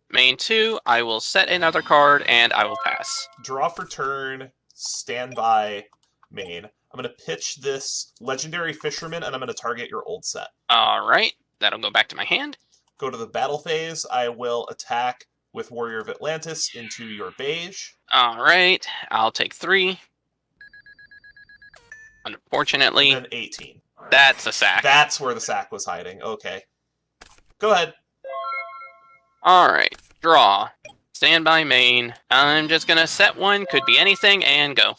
Main 2, I will set another card and I will pass. Draw for turn, stand by, main. I'm going to pitch this Legendary Fisherman, and I'm going to target your old set. Alright, that'll go back to my hand. Go to the battle phase. I will attack with Warrior of Atlantis into your beige. Alright, I'll take 3. Unfortunately, And 18. That's a sack. That's where the sack was hiding. Okay. Go ahead. Alright, draw. Stand by main. I'm just gonna set one, could be anything, and go.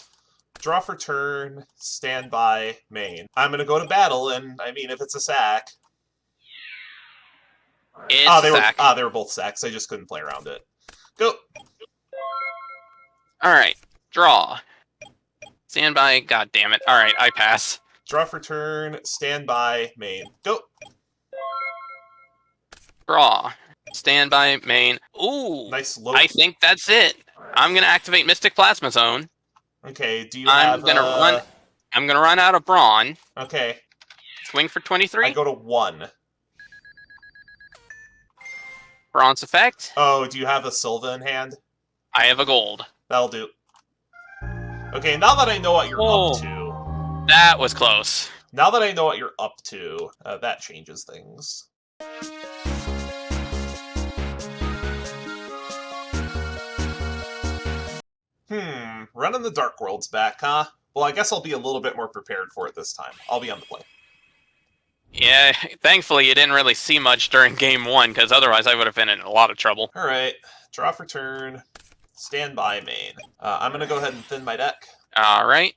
Draw for turn, stand by, main. I'm gonna go to battle, and I mean, if it's a sack. It's they sack. They were both sacks. I just couldn't play around it. Go. Alright, draw. Stand by, god damn it. Alright, I pass. Draw for turn, stand by, main. Go. Draw. Stand by main. Ooh. Nice low. I think that's it. I'm gonna activate Mystic Plasma Zone. Okay, do you I'm gonna run out of brawn. Okay. Swing for 23. I go to 1. Bronze effect. Oh, do you have a Silva in hand? I have a gold. That'll do. Okay, now that I know what you're up to... That was close. Now that I know what you're up to, that changes things. Running the Dark World's back, huh? Well, I guess I'll be a little bit more prepared for it this time. I'll be on the play. Yeah, thankfully you didn't really see much during game 1, because otherwise I would have been in a lot of trouble. Alright, draw for turn, stand by main. I'm going to go ahead and thin my deck. Alright.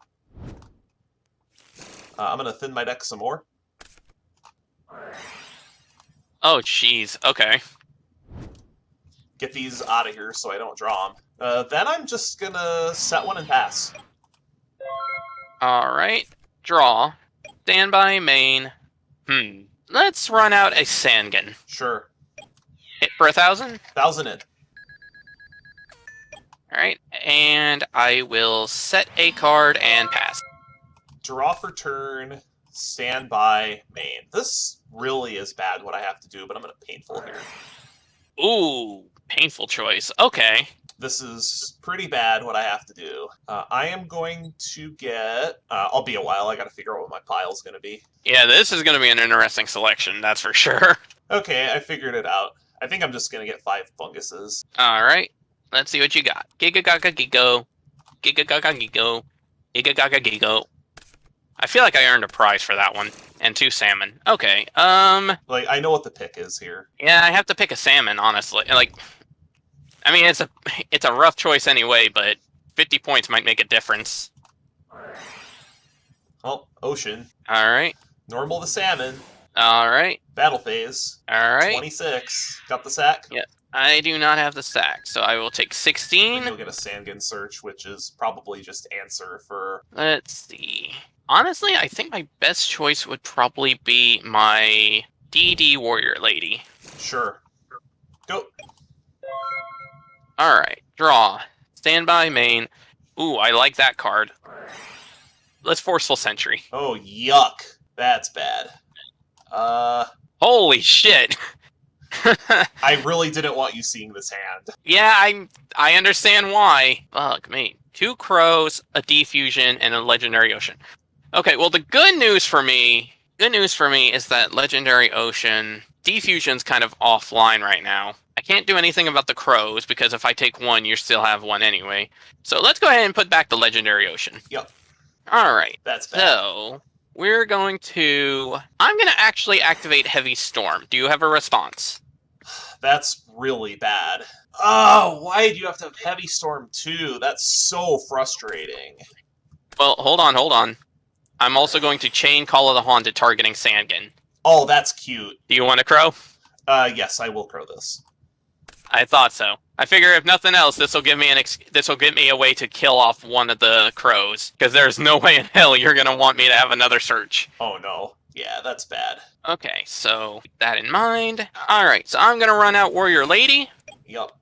I'm going to thin my deck some more. Oh, jeez. Okay. Get these out of here so I don't draw them. Then I'm just going to set one and pass. Alright. Draw. Stand by main. Let's run out a Sangan. Sure. Hit for 1,000. 1,000 in. Alright. And I will set a card and pass. Draw for turn, stand by main. This really is bad what I have to do, but I'm going to painful here. Ooh, painful choice. Okay. This is pretty bad what I have to do. I am going to get... I'll be a while. I got to figure out what my pile's going to be. Yeah, this is going to be an interesting selection, that's for sure. Okay, I figured it out. I think I'm just going to get 5 funguses. Alright, let's see what you got. Giga Gaga Gigo. Giga Gaga Gigo. Giga Gaga Gigo. I feel like I earned a prize for that one. And 2 salmon. Okay, Like, I know what the pick is here. yeah, I have to pick a salmon, honestly. Like, I mean, it's a rough choice anyway, but 50 points might make a difference. Well, ocean. Alright. Normal to salmon. Alright. Battle phase. Alright. 26. Got the sack? Yeah. I do not have the sack, so I will take 16. You'll get a Sangan search, which is probably just answer for... Let's see. Honestly, I think my best choice would probably be my DD Warrior Lady. Sure. Go. Alright, draw. Stand by main. Ooh, I like that card. Let's Forceful Sentry. Oh, yuck. That's bad. Holy shit! I really didn't want you seeing this hand. Yeah, I understand why. Fuck me. 2 crows, a defusion, and a legendary ocean. Okay, well the good news for me is that legendary ocean defusion's kind of offline right now. I can't do anything about the crows because if I take 1, you still have 1 anyway. So let's go ahead and put back the legendary ocean. Yep. All right. That's bad. So I'm going to actually activate Heavy Storm. Do you have a response? That's really bad. Oh, why do you have to have Heavy Storm too? That's so frustrating. Well, hold on. I'm also going to chain Call of the Haunted targeting Sangan. Oh, that's cute. Do you want to crow? Yes, I will crow this. I thought so. I figure if nothing else, this will give me a way to kill off one of the crows, because there's no way in hell you're gonna want me to have another search. Oh no. Yeah, that's bad. Okay, so keep that in mind. Alright, so I'm gonna run out Warrior Lady. Yup.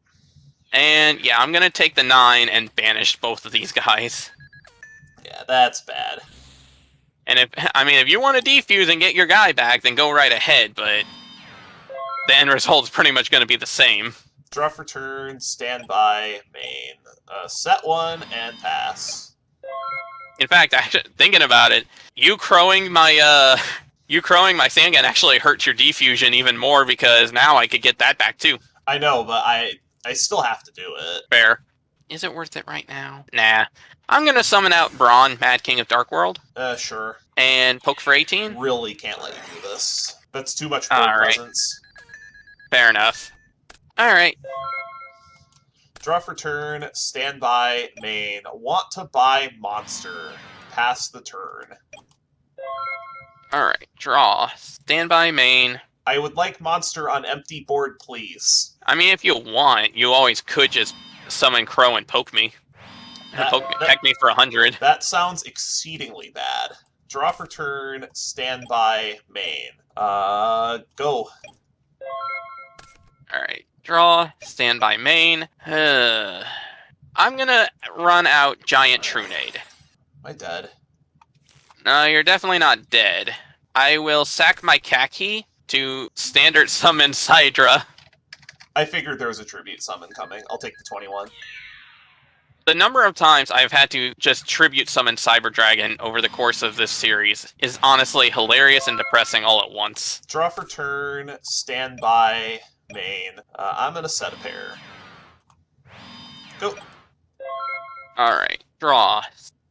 And yeah, I'm gonna take the 9 and banish both of these guys. Yeah, that's bad. And if you want to defuse and get your guy back, then go right ahead, but the end result is pretty much gonna be the same. Draw for turn, standby, main. Set one, and pass. In fact, actually, thinking about it, you crowing my Sandgun actually hurts your defusion even more, because now I could get that back too. I know, but I still have to do it. Fair. Is it worth it right now? Nah. I'm gonna summon out Braun, Mad King of Dark World. Sure. And poke for 18? Really can't let you do this. That's too much board presence. Fair enough. Alright. Draw for turn, standby, main. Want to buy monster. Pass the turn. Alright, draw. Standby main. I would like monster on empty board, please. I mean, if you want, you always could just summon Crow and poke me. Peck me for 100. That sounds exceedingly bad. Draw for turn, standby, main. Go. Alright, draw, standby main. I'm gonna run out Giant Trunade. Am I dead? No, you're definitely not dead. I will sack my Kaki to standard summon Sidra. I figured there was a tribute summon coming. I'll take the 21. The number of times I've had to just tribute summon Cyber Dragon over the course of this series is honestly hilarious and depressing all at once. Draw for turn, standby, main. I'm gonna set a pair. Go. Alright, draw.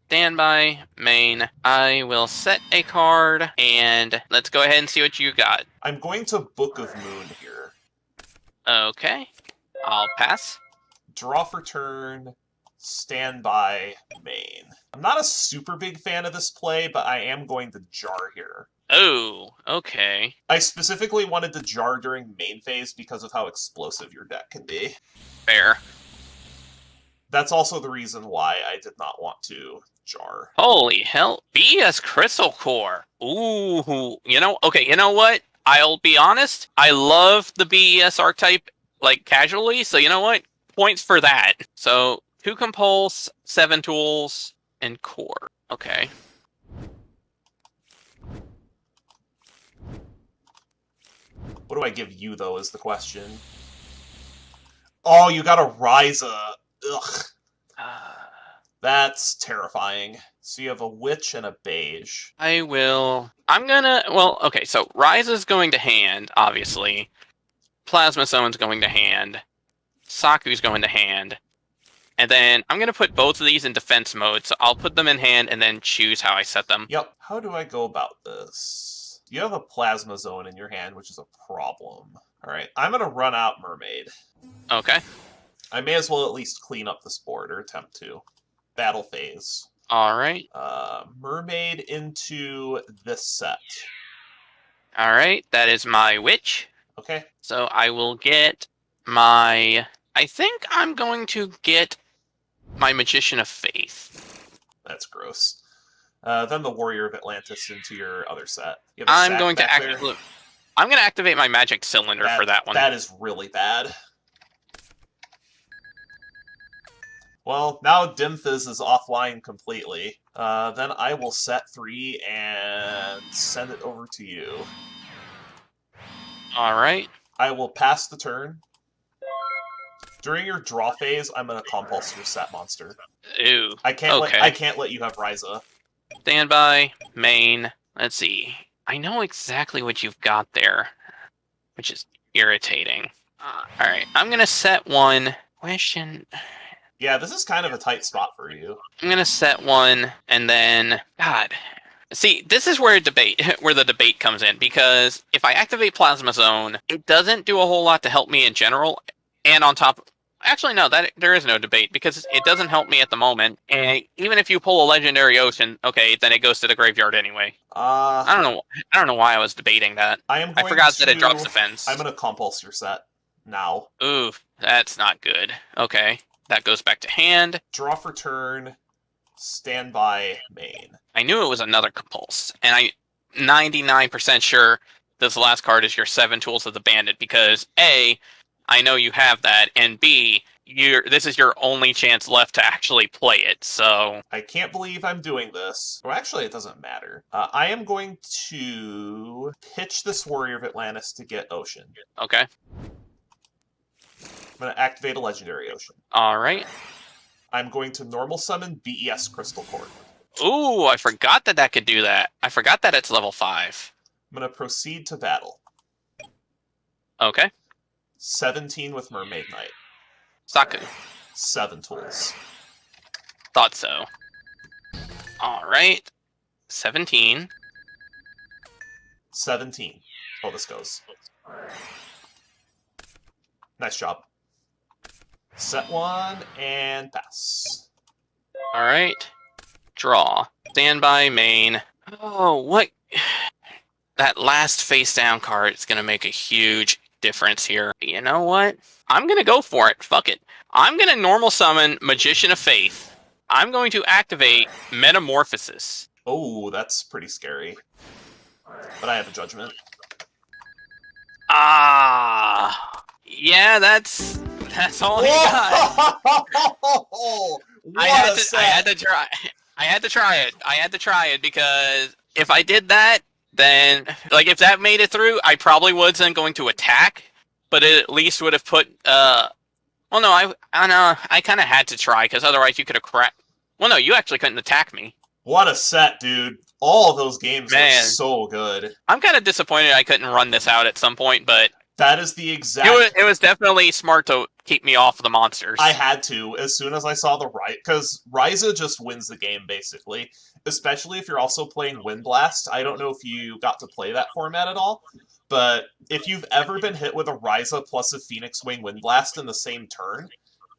Standby, main. I will set a card, and let's go ahead and see what you got. I'm going to Book of Moon here. Okay. I'll pass. Draw for turn, standby, main. I'm not a super big fan of this play, but I am going to jar here. Oh, okay. I specifically wanted to jar during main phase because of how explosive your deck can be. Fair. That's also the reason why I did not want to jar. Holy hell. BS Crystal Core. Ooh. You know what? I'll be honest. I love the BES archetype, like, casually, so you know what? Points for that. So, 2 Compulse, 7 Tools, and Core. Okay. What do I give you, though, is the question. Oh, you got a Ryza. Ugh. That's terrifying. So you have a Witch and a Beige. Okay, so Ryza's going to hand, obviously. Plasma Zone's going to hand. Saku's going to hand. And then I'm going to put both of these in defense mode, so I'll put them in hand and then choose how I set them. Yep. How do I go about this? You have a Plasma Zone in your hand, which is a problem. Alright, I'm going to run out Mermaid. Okay. I may as well at least clean up this board, or attempt to. Battle phase. Alright. Mermaid into this set. Alright, that is my Witch. Okay. So I will get my... I think I'm going to get my Magician of Faith. That's gross. Then the Warrior of Atlantis into your other set. I'm going to activate my Magic Cylinder for that one. That is really bad. Well, now Dimphis is offline completely. Then I will set 3 and send it over to you. Alright. I will pass the turn. During your draw phase, I'm going to compulse your set monster. Ooh. I can't let you have Ryza. Standby, main. Let's see. I know exactly what you've got there, which is irritating. Alright, I'm going to set 1. Question... Yeah, this is kind of a tight spot for you. I'm gonna set 1, and then... God. See, this is where the debate comes in, because if I activate Plasma Zone, it doesn't do a whole lot to help me in general, and on top... Actually, no, there is no debate, because it doesn't help me at the moment, and even if you pull a Legendary Ocean, okay, then it goes to the graveyard anyway. I don't know why I was debating that. I forgot that it drops defense. I'm gonna compulse your set. now. Ooh, that's not good. Okay, that goes back to hand. Draw for turn. Standby main. I knew it was another compulse, and I'm 99% sure this last card is your 7 Tools of the Bandit, because A, I know you have that, and B, this is your only chance left to actually play it, so... I can't believe I'm doing this. Well, actually, it doesn't matter. I am going to pitch this Warrior of Atlantis to get Ocean. Okay. I'm going to activate a Legendary Ocean. Alright. I'm going to normal summon BES Crystal Core. Ooh, I forgot that could do that. I forgot that it's level 5. I'm going to proceed to battle. Okay. 17 with Mermaid Knight. Saku. 7 tools. Thought so. Alright. 17. 17. Oh, this goes. Nice job. Set 1 and pass. Alright. Draw. Standby main. Oh, what? That last face down card is going to make a huge difference here. You know what? I'm going to go for it. Fuck it. I'm going to normal summon Magician of Faith. I'm going to activate Metamorphosis. Oh, that's pretty scary. But I have a judgment. Ah. Yeah, that's all he got. I had to try. I had to try it because if I did that, then like if that made it through, I probably wasn't going to attack, but it at least would have put. Well, no, I kind of had to try because otherwise you could have cracked. Well, no, you actually couldn't attack me. What a set, dude! All of those games Man. are so good. I'm kind of disappointed I couldn't run this out at some point, but that is the exact. It was definitely smart to keep me off the monsters. I had to as soon as I saw the because Ryza just wins the game basically. Especially if you're also playing Wind Blast. I don't know if you got to play that format at all, but if you've ever been hit with a Ryza plus a Phoenix Wing Wind Blast in the same turn,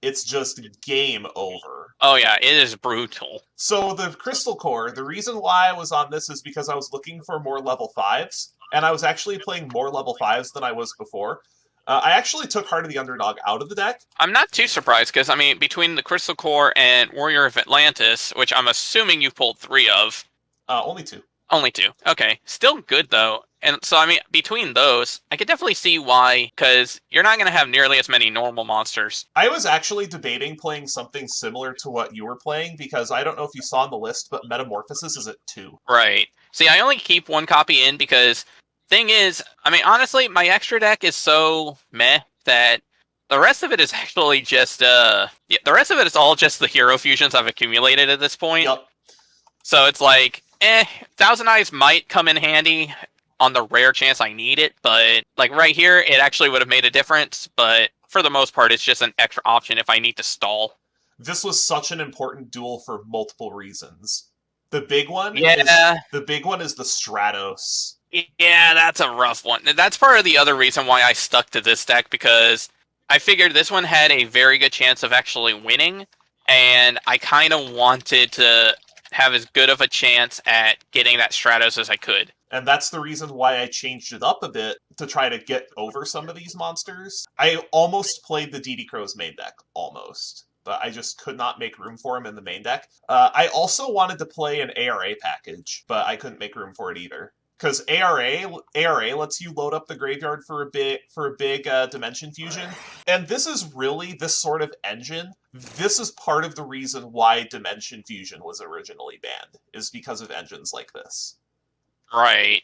it's just game over. Oh yeah, it is brutal. So the Crystal Core, the reason why I was on this is because I was looking for more level 5s, and I was actually playing more level 5s than I was before. I actually took Heart of the Underdog out of the deck. I'm not too surprised, because, I mean, between the Crystal Core and Warrior of Atlantis, which I'm assuming you pulled 3 of... Only 2. Only 2. Okay. Still good, though. And so, I mean, between those, I could definitely see why, because you're not going to have nearly as many normal monsters. I was actually debating playing something similar to what you were playing, because I don't know if you saw on the list, but Metamorphosis is at 2. Right. See, I only keep 1 copy in because... Thing is, I mean, honestly, my extra deck is so meh that the rest of it is actually just, the rest of it is all just the hero fusions I've accumulated at this point. Yep. So it's like, Thousand Eyes might come in handy on the rare chance I need it, but, like, right here, it actually would have made a difference, but for the most part, it's just an extra option if I need to stall. This was such an important duel for multiple reasons. The big one is the Stratos. Yeah, that's a rough one. That's part of the other reason why I stuck to this deck, because I figured this one had a very good chance of actually winning, and I kind of wanted to have as good of a chance at getting that Stratos as I could. And that's the reason why I changed it up a bit to try to get over some of these monsters. I almost played the DD Crow's main deck. Almost. But I just could not make room for him in the main deck. I also wanted to play an ARA package, but I couldn't make room for it either. Because ARA lets you load up the graveyard for a big Dimension Fusion. And this is really this sort of engine. This is part of the reason why Dimension Fusion was originally banned, is because of engines like this. Right.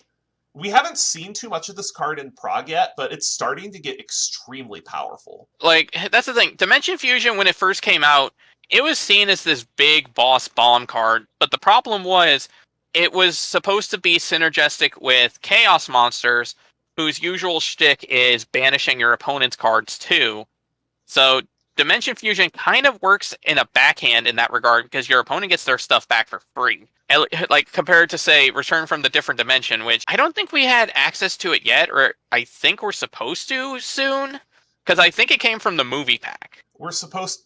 We haven't seen too much of this card in Prague yet, but it's starting to get extremely powerful. Like, that's the thing. Dimension Fusion, when it first came out, it was seen as this big boss bomb card. But the problem was, it was supposed to be synergistic with Chaos Monsters, whose usual shtick is banishing your opponent's cards too. So Dimension Fusion kind of works in a backhand in that regard, because your opponent gets their stuff back for free. Like, compared to, say, Return from the Different Dimension, which I don't think we had access to it yet, or I think we're supposed to soon, because I think it came from the movie pack. We're supposed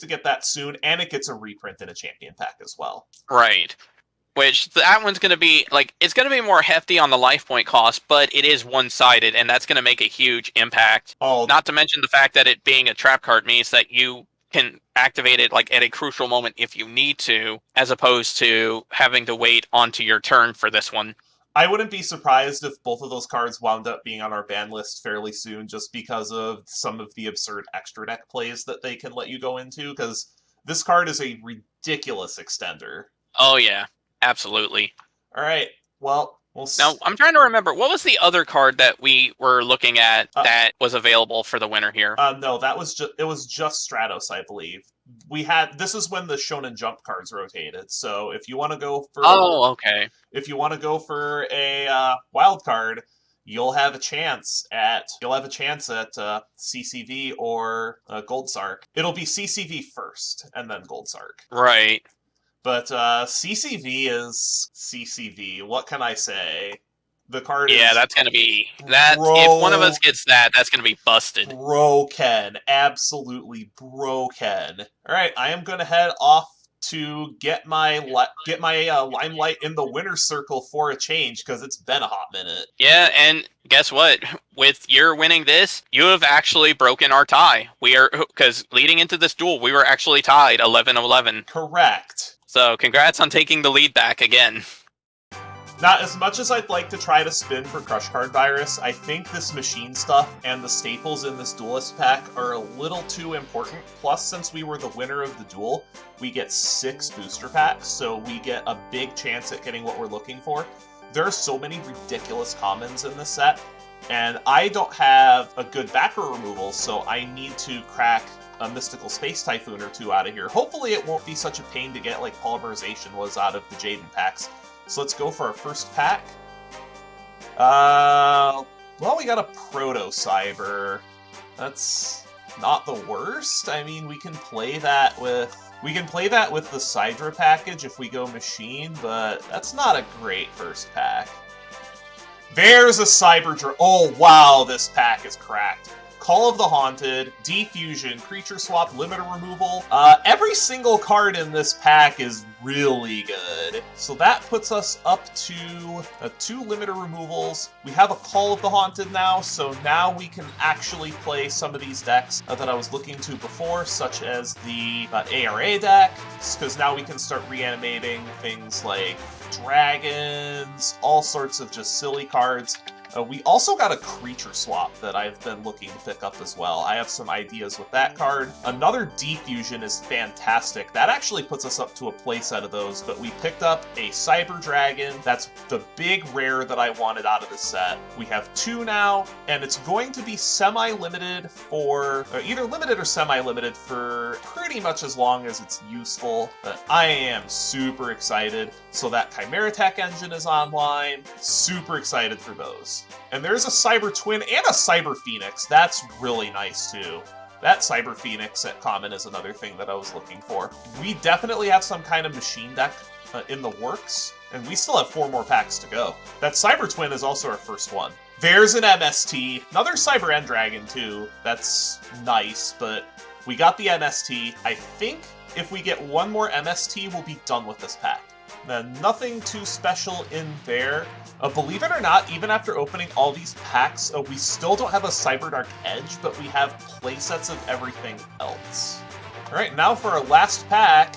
to get that soon, and it gets a reprint in a champion pack as well. Right. Which that one's going to be like it's going to be more hefty on the life point cost, but it is one-sided, and that's going to make a huge impact. Oh, Not to mention the fact that it being a trap card means that you can activate it like at a crucial moment if you need to, as opposed to having to wait onto your turn for this one. I wouldn't be surprised if both of those cards wound up being on our ban list fairly soon, just because of some of the absurd extra deck plays that they can let you go into, because this card is a ridiculous extender. Oh yeah, absolutely. All right, well, Now, I'm trying to remember, what was the other card that we were looking at that was available for the winner here? No, it was just Stratos, I believe. This is when the Shonen Jump cards rotated. So if you want to go for okay. If you want to go for a wild card, you'll have a chance at CCV or Gold Sark. It'll be CCV first and then Gold Sark. Right. But CCV is CCV. What can I say? The card is that's going to be... that. If one of us gets that, that's going to be busted. Broken. Absolutely broken. All right, I am going to head off to get my limelight in the winner's circle for a change, because it's been a hot minute. Yeah, and guess what? With your winning this, you have actually broken our tie. Because leading into this duel, we were actually tied 11-11. Correct. So congrats on taking the lead back again. Not as much as I'd like to try to spin for Crush Card Virus, I think this machine stuff and the staples in this Duelist pack are a little too important. Plus, since we were the winner of the duel, we get 6 booster packs, so we get a big chance at getting what we're looking for. There are so many ridiculous commons in this set, and I don't have a good backer removal, so I need to crack a Mystical Space Typhoon or 2 out of here. Hopefully it won't be such a pain to get like Polymerization was out of the Jaden packs. So let's go for our first pack. Well, we got a Proto-Cyber. That's not the worst. I mean, we can play that with the Sidra package if we go Machine, but that's not a great first pack. There's a Cyber... Oh, wow, this pack is cracked. Call of the Haunted, Defusion, Creature Swap, Limiter Removal. Every single card in this pack is really good. So that puts us up to 2 Limiter Removals. We have a Call of the Haunted now, so now we can actually play some of these decks that I was looking to before, such as the ARA deck, because now we can start reanimating things like dragons, all sorts of just silly cards. We also got a Creature Swap that I've been looking to pick up as well. I have some ideas with that card. Another Defusion is fantastic. That actually puts us up to a playset of those, but we picked up a Cyber Dragon. That's the big rare that I wanted out of the set. We have 2 now, and it's going to be semi-limited for... either limited or semi-limited for pretty much as long as it's useful. But I am super excited. So that Chimera Tech engine is online. Super excited for those. And there's a Cyber Twin and a Cyber Phoenix. That's really nice, too. That Cyber Phoenix at Common is another thing that I was looking for. We definitely have some kind of machine deck in the works, and we still have 4 more packs to go. That Cyber Twin is also our first one. There's an MST. Another Cyber End Dragon, too. That's nice, but we got the MST. I think if we get 1 more MST, we'll be done with this pack. Nothing too special in there. Believe it or not, even after opening all these packs, we still don't have a Cyberdark Edge, but we have playsets of everything else. Alright, now for our last pack.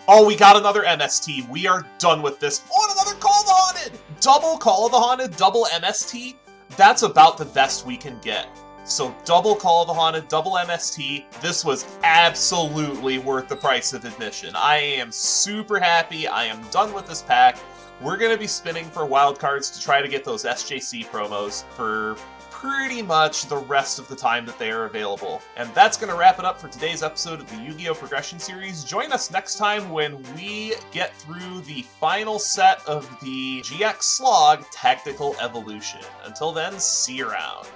Oh, we got another MST. We are done with this. Oh, and another Call of the Haunted! Double Call of the Haunted, double MST. That's about the best we can get. So double Call of the Haunted, double MST. This was absolutely worth the price of admission. I am super happy. I am done with this pack. We're going to be spinning for wildcards to try to get those SJC promos for pretty much the rest of the time that they are available. And that's going to wrap it up for today's episode of the Yu-Gi-Oh! Progression Series. Join us next time when we get through the final set of the GX Slog Tactical Evolution. Until then, see you around.